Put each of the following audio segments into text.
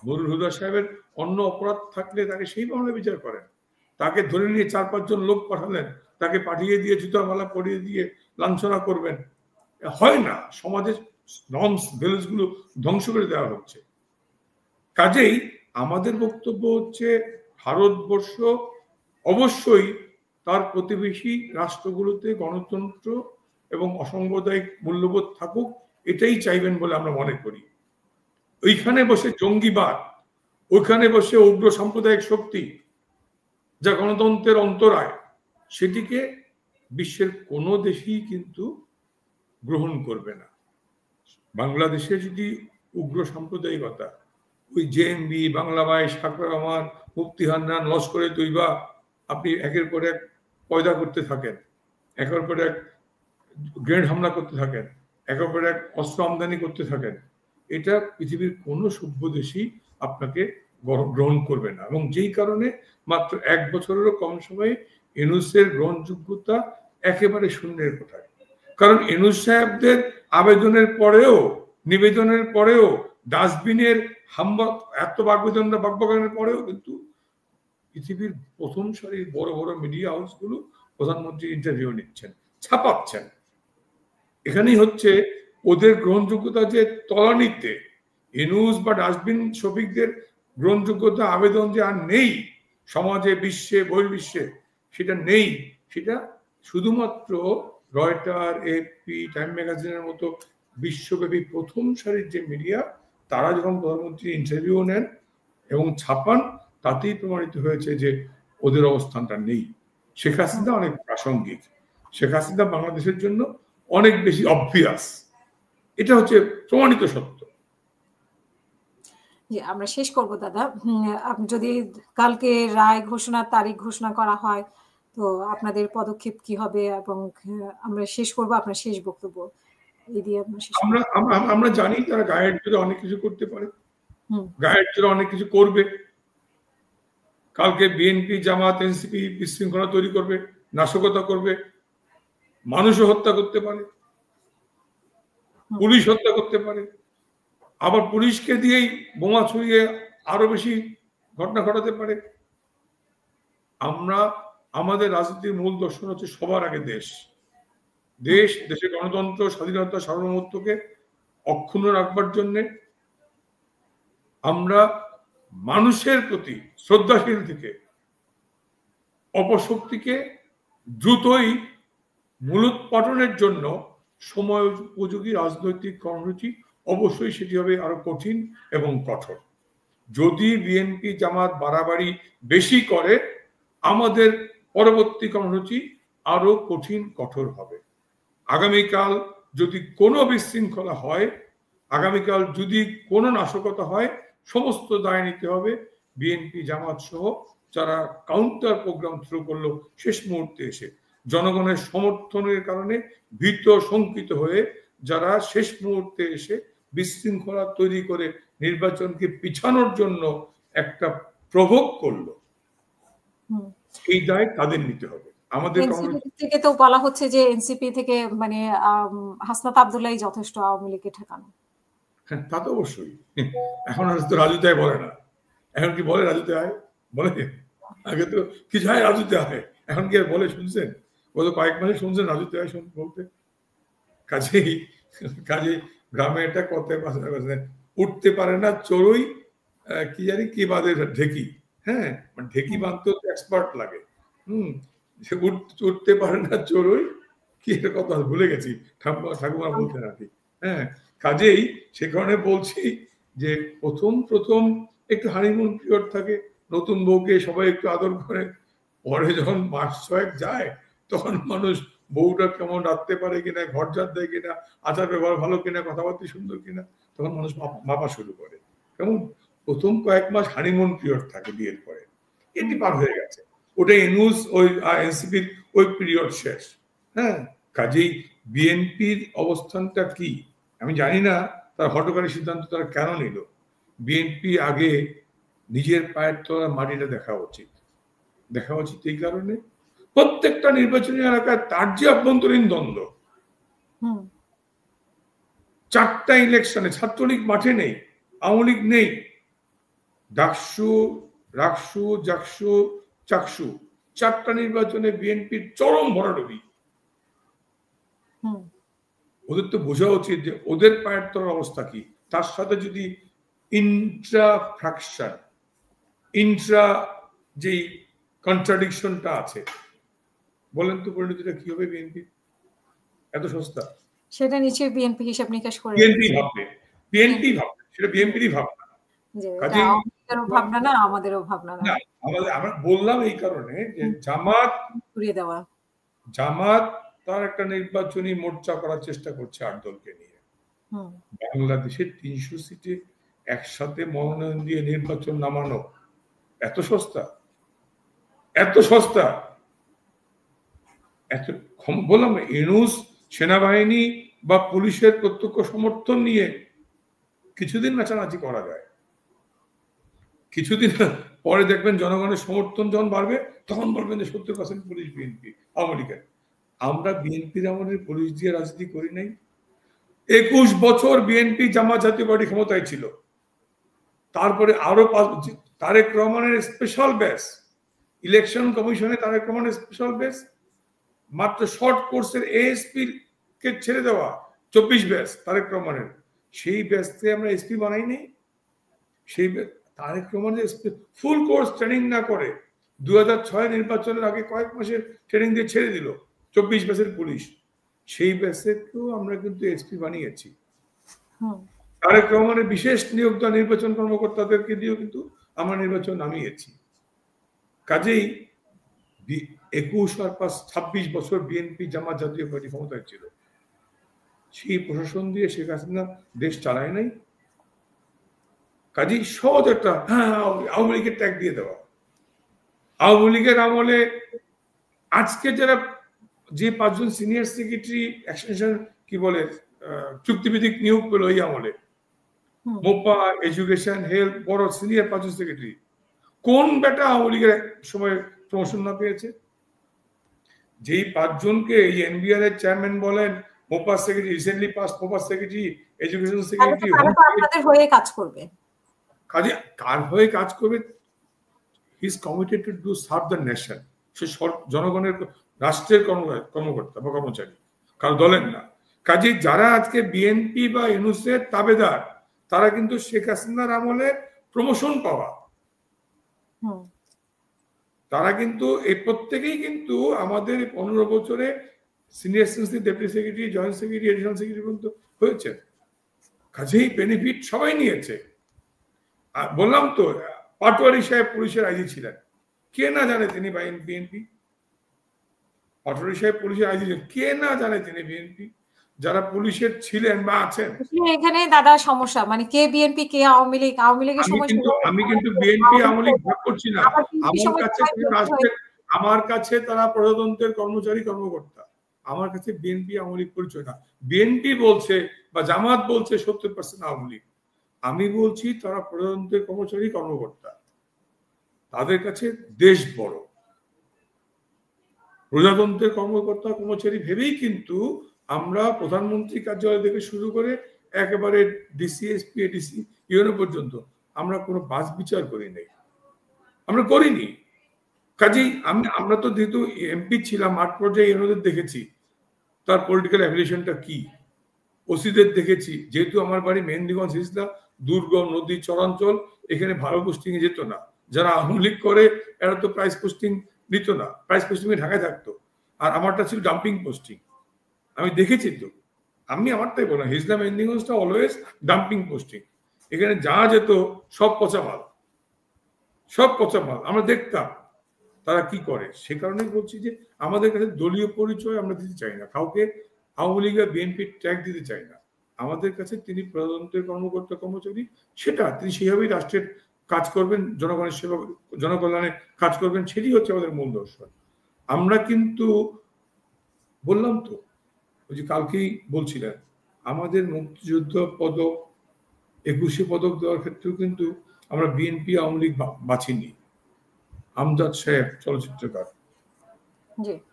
নুরুল হুদা সাহেবের অন্য অপরাধ থাকলে তাকে সেই মামলায় বিচার করেন। তাকে ধরে নিয়ে 4-5 জন লোক পাঠালেন, তাকে পাঠিয়ে দিয়ে জুতার মালা পরিয়ে দিয়ে লাঞ্ছনা করবেন, হয় না। সমাজের নর্মস ভ্যালুস গুলো ধ্বংস করে দেওয়া হচ্ছে। কাজেই আমাদের বক্তব্য হচ্ছে ভারতবর্ষ অবশ্যই তার প্রতিবেশী রাষ্ট্রগুলোতে গণতন্ত্র এবং অসাম্প্রদায়িক মূল্যবোধ থাকুক, এটাই চাইবেন বলে আমরা মনে করি। ওইখানে বসে জঙ্গিবাদ, ওইখানে বসে উগ্র সাম্প্রদায়িক শক্তি যা গণতন্ত্রের অন্তরায়, সেটিকে বিশ্বের কোনো দেশই কিন্তু গ্রহণ করবে না। বাংলাদেশে যদি উগ্র সাম্প্রদায়িকতা, ওই জেএমবি, বাংলাবাই, শাকর রহমান, মুফতি হান্নান, লস্করে তৈবা আপনি একের পর এক পয়দা করতে থাকেন, একের পর এক গ্রেনেড হামলা করতে থাকেন, একের পর এক অস্ত্র আমদানি করতে থাকেন, এটা পৃথিবীর কোনো সভ্য দেশই আপনাকে গ্রহণ করবে না। এবং যেই কারণে মাত্র 1 বছরেরও কম সময়ে ইউনূসের গ্রহণযোগ্যতা একেবারে শূন্যের কোঠায়। কারণ ইউনূস সাহেবদের আবেদনের পরেও, নিবেদনের পরেও, ডাস্টবিনের হাম্বা এত বাগবাগানের পরেও কিন্তু পৃথিবীর প্রথম সারির বড় বড় মিডিয়া হাউসগুলো প্রধানমন্ত্রী ইন্টারভিউ নিচ্ছেন, ছাপাচ্ছেন। এখানেই হচ্ছে ওদের গ্রহণযোগ্যতা যে তলানিতে। ইউনূস বা ডাস্টবিন শফিকদের গ্রহণযোগ্যতা আবেদন যে আর নেই সমাজে, বিশ্বে, বহির্বিশ্বে, সেটা নেই। সেটা শুধুমাত্র রয়টার, এপি, টাইম ম্যাগাজিনের মতো বিশ্বব্যাপী প্রথম সারির যে মিডিয়া, তারা যখন প্রধানমন্ত্রী ইন্টারভিউ নেন এবং ছাপান, তাতেই প্রমাণিত হয়েছে যে ওদের অবস্থানটা নেই। শেখ হাসিনা অনেক প্রাসঙ্গিক, শেখ হাসিনা বাংলাদেশের জন্য অনেক বেশি অবভিয়াস, এটা হচ্ছে প্রমাণিত সত্য। আমরা শেষ করব দাদা। যদি কালকে রায় ঘোষণার তারিখ ঘোষণা করা হয়, তো আপনাদের পদক্ষেপ কি হবে? এবং আমরা শেষ করব আপনার শেষ বক্তব্য এই দিয়ে। আমরা জানি তারা গায়ের জোরে অনেক কিছু করতে পারে, গায়ের জোরে অনেক কিছু করবে। কালকে বিএনপি, জামাত, এনসিপি বিশৃঙ্খলা তৈরি করবে, নাশকতা করবে, মানুষও হত্যা করতে পারে, পুলিশ হত্যা করতে পারে, আবার পুলিশকে দিয়েই বোমা ছুড়িয়ে আরো বেশি ঘটনা ঘটাতে পারে। আমরা আমাদের রাজনীতির মূল দর্শন হচ্ছে সবার আগে দেশ, দেশের গণতন্ত্র, স্বাধীনতা, সার্বভৌমত্বকে অক্ষুণ্ণ রাখবার জন্য আমরা মানুষের প্রতি শ্রদ্ধাশীল থেকে অপশক্তিকে দ্রুতই মূলোৎপাটনের জন্য সময় উপযোগী রাজনৈতিক কর্মসূচি, অবশ্যই সেটি হবে আরো কঠিন এবং কঠোর। যদি বিএনপি, জামাত বাড়াবাড়ি বেশি করে, আমাদের পরবর্তী কর্মসূচি আরো কঠিন, কঠোর হবে। আগামীকাল যদি কোনো বিশৃঙ্খলা হয়, আগামীকাল যদি কোনো নাশকতা হয়, সমস্ত দায় নিতে হবে বিএনপি, জামাত সহ যারা কাউন্টার প্রোগ্রাম শুরু করলো শেষ মুহূর্তে এসে, জনগণের সমর্থনের কারণে ভীত শঙ্কিত হয়ে যারা শেষ মুহূর্তে এসে বিশৃঙ্খলা তৈরি করে নির্বাচনকে পিছানোর জন্য একটা প্রভোগ করলো, এই দায় তাদের নিতে হবে। আমাদের থেকে তো বলা হচ্ছে যে এনসিপি থেকে মানে হাসনাত আব্দুল্লাহ যথেষ্ট আওয়ামী লীগকে ঠেকানো। হ্যাঁ, তা তো অবশ্যই। এখন আর তো রাজুতে আয় বলে না, এখন কি বলে রাজুতে আয় বলে? আগে তো কি যায় রাজুতে আয়, এখন কি আর বলে? শুনছেন গত কয়েক মাসে শুনছেন রাজুতে আয় বলতে? কাজেই গ্রামে একটা কথায় উঠতে পারে না চড়ুই, কি জানি কি বাদে ঢেকি। হ্যাঁ, ঢেকি বাঁধতে এক্সপার্ট লাগে। উঠতে পারে না চড়ুই, কি একটা কথা ভুলে গেছি, ঠাকুমা বলতে নাকি। হ্যাঁ, কাজেই সে কারণে বলছি যে প্রথম একটু হানিমুন পিরিয়ড থাকে, নতুন বউকে সবাই একটু আদর করে, পরে যখন মাস 6 যায় তখন মানুষ বউটা কেমন রাখতে পারে কিনা, ঘর ঝাড় দেয় কিনা, আচার ব্যবহার ভালো কিনা, কথাবার্তা সুন্দর কিনা, তখন মানুষ মাপা শুরু করে। কেমন প্রথম কয়েক মাস হানিমুন পিরিয়ড থাকে বিয়ের পরে, এটি পার হয়ে গেছে। ওটা ইউনূস ওই এনসিপির ওই পিরিয়ড শেষ। হ্যাঁ, কাজেই বিএনপির অবস্থানটা কি আমি জানি না, তার হঠকারী সিদ্ধান্ত তারা কেন নিল। বিএনপি আগে নিজের পায়ের তলার মাটিটা দেখা উচিত এই কারণে প্রত্যেকটা নির্বাচনী এলাকায় তার যে অভ্যন্তরীণ দ্বন্দ্ব, 4টা ইলেকশনে ছাত্রলীগ মাঠে নেই, আওয়ামী লীগ নেই, ডাকসু, রাকসু, জাকসু, চাকসু 4টা নির্বাচনে বিএনপির চরম ভরাডুবি। ওদের তো বোঝা উচিত যে ওদের পায়ের তলার অবস্থা কি। তার সাথে যদি ইন্ট্রা ফ্র্যাকশন, ইন্ট্রা যেই কন্ট্রাডিকশনটা আছে, বলেন তো পরিণতিটা কি হবে বিএনপি? এত সস্তা? সেটা নিশ্চয়ই বিএনপি হিসাব নিকাশ করে, বিএনপি ভাববে, বিএনপি ভাববে, সেটা বিএনপিরই ভাবনা। ভাবনা না, আমাদেরও ভাবনা না। আমরা বললাম এই কারণে যে জামাত ঘুরিয়ে দেওয়া, জামাত তার একটা নির্বাচনী মোর্চা করার চেষ্টা করছে 8 দলকে নিয়ে। বাংলাদেশের 300 সিটে একসাথে মনোনয়ন দিয়ে নির্বাচন নামানো এত সস্তা? এত সস্তা? এত বললাম ইউনূস সেনাবাহিনী বা পুলিশের প্রত্যক্ষ সমর্থন নিয়ে কিছুদিন নাচানাচি করা যায়, কিছুদিন পরে দেখবেন জনগণের সমর্থন যখন বাড়বে তখন বলবেন যে 70% পুলিশ বিএনপি আওয়ামী লীগের। আমরা বিএনপির আমলের পুলিশ দিয়ে রাজনীতি করি নাই। 21 বছর বিএনপি জামাত জাতীয় পার্টি ক্ষমতায় ছিল, তারপরে আরো 5 বছর তারেক রহমানের স্পেশাল ব্যাচ, ইলেকশন কমিশনে তারেক রহমানের স্পেশাল ব্যাচ, মাত্র শর্ট কোর্সের এএসপি কে ছেড়ে দেওয়া 24 ব্যাচ তারেক রহমানের, সেই ব্যাচতে আমরা এসপি বানাই নেই। সেই তারেক রহমানের ফুল কোর্স ট্রেনিং না করে 2006 নির্বাচনের আগে কয়েক মাসের ট্রেনিং দিয়ে ছেড়ে দিল 24 ব্যাচের পুলিশ। সেই ব্যাচেকেও আমরা কিন্তু এসপি বানিয়েছি। তারেক রহমানের বিশেষ নিয়োগ দেওয়া নির্বাচন কর্মকর্তাদেরকে দিয়েও কিন্তু আমরা নির্বাচন নামিয়েছি। কাজেই 21 আর 5 26 বছর বিএনপি জামাত জাতীয় পার্টি ক্ষমতায় ছিল, সেই প্রশাসন দিয়ে শেখ হাসিনা দেশ চালায় নাই। কাজেই সহজ একটা আওয়ামী লীগের ট্যাগ দিয়ে দেওয়া। আওয়ামী লীগের আমলে আজকে যারা যে 5 জন সিনিয়র সেক্রেটারি এক্সটেনশন কি বলে চুক্তিভিত্তিক নিয়োগ পেল এই আমলে, মোপা, এডুকেশন, হেলথ, বড় সিনিয়র 5 জন সেক্রেটারি, কোন বেটা আওয়ামী লীগের সময় প্রমোশন না পেয়েছে? যেই 5 জনকে এই এনবিআর এর চেয়ারম্যান বলেন, MOPA secretary, recently pass MOPA secretary, education secretary, আপনাদের হয়ে কাজ করবে। কাজে কার হয়ে কাজ করবে? He is committed to do serve the nation. সে জনগণের, রাষ্ট্রের কর্মকর্তা বা কর্মচারী, কারো দলের না। কাজে যারা আজকে বিএনপি বা ইউনূসের তাবেদার, তারা কিন্তু শেখ হাসিনার আমলে প্রমোশন পাওয়া, তারা কিন্তু এই প্রত্যেকেই কিন্তু আমাদের 15 বছরে senior secretary, deputy secretary, joint secretary, additional secretary পর্যন্ত হয়েছে। কাজেই বেনিফিট সবাই নিয়েছে। বললাম তো, পাটোয়ারি সাহেব পুলিশের আইজি ছিলেন, কে না জানে তিনি বিএনপি? পাটোয়ারি সাহেব পুলিশের আইজি ছিলেন, কে না জানে তিনি বিএনপি? যারা পুলিশের ছিলেন বা আছেন, এখানে দাদা সমস্যা, মানে কে বিএনপি কে আওয়ামী লীগ, আওয়ামী লীগের সময় আমি কিন্তু বিএনপি আওয়ামী লীগ ভাগ করছি না। আমার কাছে তারা প্রজাতন্ত্রের কর্মচারী কর্মকর্তা, আমার কাছে বিএনপি আওয়ামী লীগ পরিচয় না। বিএনপি বলছে বা জামাত বলছে 70% আওয়ামী লীগ, আমি বলছি তারা প্রজাতন্ত্রের কর্মচারী কর্মকর্তা। তাদের কাছে দেশ বড়, প্রজাতন্ত্রের কর্মকর্তা কর্মচারী ভেবেই কিন্তু আমরা প্রধানমন্ত্রী কার্যালয় থেকে শুরু করে একেবারে ডিসি, এসপি, এডিসি, ইউএনও পর্যন্ত আমরা কোনো বাছ বিচার করি নাই, আমরা করিনি। কাজেই আমরা তো যেহেতু এমপি ছিলাম, মাঠ পর্যায়ে ইউএনওদের দেখেছি তার পলিটিক্যাল অ্যাফিলিয়েশনটা কি, ওসিদের দেখেছি। যেহেতু আমার বাড়ি মেহেন্দিগঞ্জ, হিজলা, দুর্গম নদী চরাঞ্চল, এখানে ভালো পোস্টিং এ যেত না। যারা আওয়ামী লীগ করে এরা তো প্রাইস পোস্টিং নিত না, প্রাইস পোস্টিং এ ঢাকায় থাকতো, আর আমারটা ছিল ডাম্পিং পোস্টিং। আমি দেখেছি তো, আমি আমারটাই বললাম, হিজলা মেহেন্দিগঞ্জটা অলওয়েজ ডাম্পিং পোস্টিং। এখানে যা যেত সব পচা মাল, সব পচা মাল। আমরা দেখতাম তারা কি করে। সে কারণেই বলছি যে আমাদের কাছে দলীয় পরিচয় আমরা দিতে চাই না কাউকে, আওয়ামী লীগ আর বিএনপির ট্যাগ দিতে চাই না। আমাদের কাছে তিনি প্রজাতন্ত্রের কর্মকর্তা কর্মচারী, সেটা তিনি সেইভাবেই রাষ্ট্রের কাজ করবেন, জনগণের সেবা, জনকল্যাণে কাজ করবেন, সেটি হচ্ছে আমাদের মূল দর্শন। আমরা কিন্তু বললাম তো, ওই যে কালকেই বলছিলেন, আমাদের মুক্তিযুদ্ধ পদক 21 পদক দেওয়ার ক্ষেত্রেও কিন্তু আমরা বিএনপি আওয়ামী লীগ বাছিনি। আমজাদ সাহেব চলচ্চিত্রকার,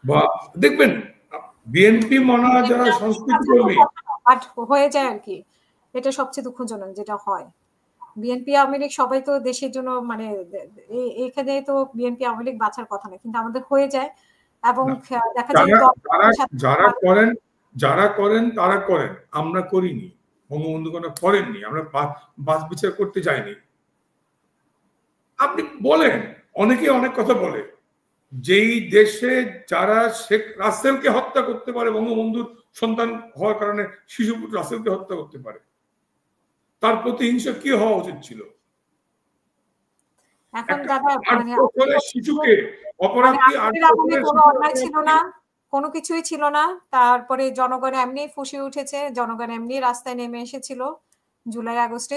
বা দেখবেন বিএনপি মনা যারা সংস্কৃতি কর্মী হয়ে যায় আর কি, এটা সবচেয়ে দুঃখজনক যেটা হয়। বিএনপি আওয়ামী লীগ সবাই তো দেশের জন্য মানে এখানে তো বিএনপি আওয়ামী লীগ বাঁচার কথা না, কিন্তু আমাদের হয়ে যায় এবং দেখা যায় যারা করেন তারা করেন, আমরা করিনি, বঙ্গবন্ধু কোনো করেননি, আমরা বাছ বিচার করতে যাইনি। আপনি বলেন, অনেকে অনেক কথা বলে, যেই দেশে যারা শেখ রাসেলকে হত্যা করতে পারে, বঙ্গবন্ধুর সন্তান হওয়ার কারণে শিশু রাসেলকে হত্যা করতে পারে, তার প্রতিহিংস কি হওয়া উচিত ছিল? এখন দাদা শিশুকে অপরাধ কি কোনো অন্যায় ছিল না, কোনো কিছুই ছিল না। তারপরে জনগণ এমনি ফুঁসে উঠেছে, জনগণ এমনি রাস্তায় নেমে এসেছিল জুলাই আগস্টে।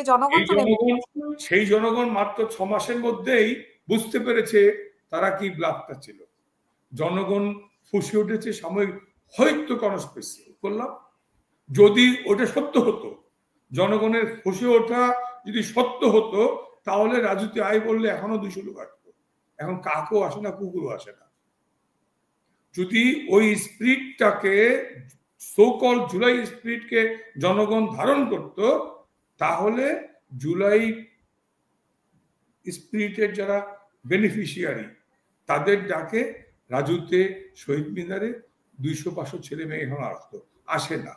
সেই জনগণ মাত্র 6 মাসের মধ্যেই বুঝতে পেরেছে তারা কি ব্লাফটা ছিল। জনগণ ফুঁসে উঠেছে সাময়িক, হয়তো কনস্পিরেসি করলাম। যদি ওটা সত্য হতো, জনগণের ফুঁসে ওঠা যদি সত্য হতো, তাহলে রাজুতে আয় বললে এখনো 200 লোক আসতো। এখন কাকও আসে না, কুকুরও আসে না। যদি ওই স্পিরিটটাকে, সো-কল জুলাই স্পিরিটকে জনগণ ধারণ করত, তাহলে জুলাই স্পিরিটের যারা বেনিফিশিয়ারি, তাদের ডাকে রাজুতে, শহীদ মিনারে 200-500 ছেলে মেয়ে এখন আসতো, আসে না।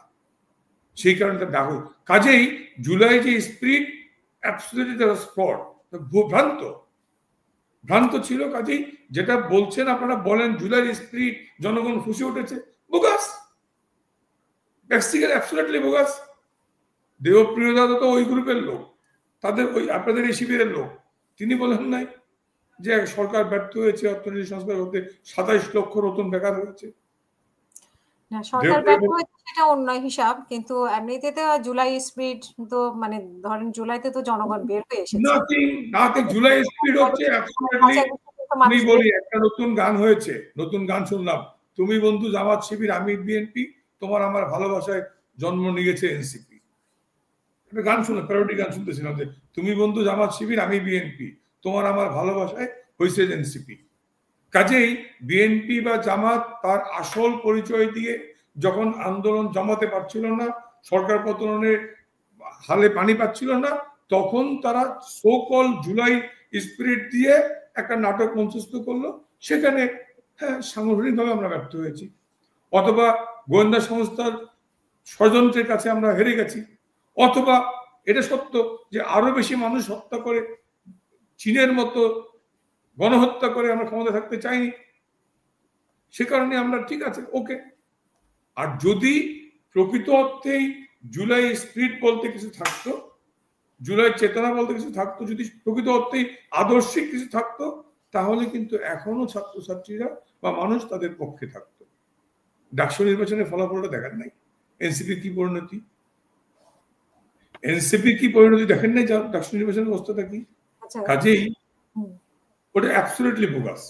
সেই কারণে তার ডাক। কাজেই জুলাই যে স্পিরিট ভ্রান্ত ছিল। কাজেই যেটা বলছেন আপনারা, বলেন জুলাই স্পিরিট জনগণ ফুঁসে উঠেছে, বোগাস, অ্যাবসলিউটলি বোগাস। দেবপ্রিয় দাদা তো ওই গ্রুপের লোক, তাদের ওই আপনাদের এই শিবিরের লোক। তিনি বলেন নাই যে সরকার ব্যর্থ হয়েছে অর্থনীতি সংস্কার করতে, 27 লক্ষ নতুন বেকার হয়েছে। না, সরকার ব্যর্থ হয়েছে সেটা অন্য হিসাব, কিন্তু এমনিতে তো জুলাই স্পিরিট তো মানে ধরেন জুলাইতে তো জনগণ বের হয়ে এসেছে। জুলাই স্পিরিট হচ্ছে আমি বলি, একটা নতুন গান হয়েছে, নতুন গান শুনলাম, তুমি বন্ধু জামাত শিবির আমি বিএনপি, তোমার আমার ভালোবাসায় জন্ম নিয়েছে এনসিপি। একটা গান শুনলাম, প্যারোডি গান শুনতেছিলাম যে তুমি বন্ধু জামাত শিবির আমি বিএনপি, তোমার আমার ভালোবাসায় হয়েছে এনসিপি। কাজেই বিএনপি বা জামাত তার আসল পরিচয় দিয়ে যখন আন্দোলন জমাতে পারছিল না, সরকার পতনের হালে পানি পাচ্ছিল না, তখন তারা সো-কল জুলাই স্পিরিট দিয়ে একটা নাটক মঞ্চস্থ করলো। সেখানে হ্যাঁ, সাংগঠনিকভাবে আমরা ব্যর্থ হয়েছি, অথবা গোয়েন্দা সংস্থার ষড়যন্ত্রের কাছে আমরা হেরে গেছি, অথবা এটা সত্য যে আরো বেশি মানুষ হত্যা করে, চীনের মতো গণহত্যা করে আমরা ক্ষমতা থাকতে চাইনি। সে কারণে আমরা ঠিক আছে, ওকে। আর যদি প্রকৃত অর্থেই জুলাই স্পিরিট বলতে কিছু থাকতো, জুলাই চেতনা বলতে কিছু থাকতো, যদি প্রকৃত অর্থেই আদর্শিক কিছু থাকতো, তাহলে কিন্তু এখনো ছাত্রছাত্রীরা বা মানুষ তাদের পক্ষে থাকতো। ডাকসু নির্বাচনের ফলাফলটা দেখেন নাই, এনসিপি কি পরিণতি, দেখেন নাই ডাকসু নির্বাচনের অবস্থাটা কি। কাজেই ওটা অ্যাবসলিউটলি বোগাস।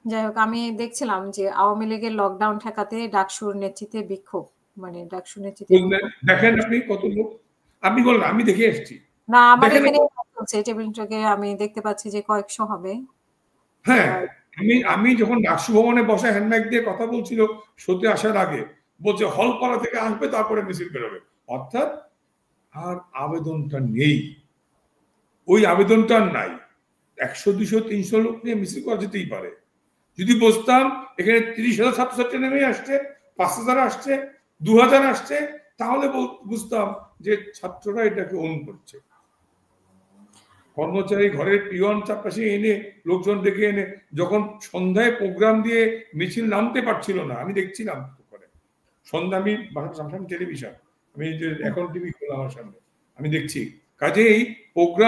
যাই হোক, আমি দেখছিলাম যে আওয়ামী লীগের লকডাউন ঠেকাতে ডাকসুর নেতৃত্বে বিক্ষোভ, মানে ডাকসুর নেতৃত্বে দেখেন আপনি কত লোক, আপনি বলেন, আমি দেখে এসেছি না, আমার এখানে চলছে টেবিল টকে, আমি দেখতে পাচ্ছি যে কয়েকশো হবে। হ্যাঁ, আমি যখন ডাকসু ভবনে বসে হ্যান্ডমাইক দিয়ে কথা বলছিল শোতে আসার আগে, বলছে হলপাড়া থেকে আসবে তারপরে মিছিল বেরোবে, অর্থাৎ আর আবেদনটা নেই, ওই আবেদনটা নাই। 100, 200, 300 লোক নিয়ে মিছিল করা যেতেই পারে। যদি বুঝতাম এখানে 30,000 ছাত্রছাত্রী নেমে আসছে, 5,000 আসছে, 2,000 আসছে, তাহলে বুঝতাম যে ছাত্ররা এটাকে ওন করছে। কর্মচারী ঘরের পিয়ন চারপাশে এনে, লোকজন ডেকে এনে, যখন সন্ধ্যায় প্রোগ্রাম দিয়ে মিছিল নামতে পারছিল না, আমি দেখছিলাম সন্ধ্যা, আমি টেলিভিশন, আমি যে এখন টিভি খোলা আমার সামনে, আমি দেখছি। কাজেই প্রোগ্রাম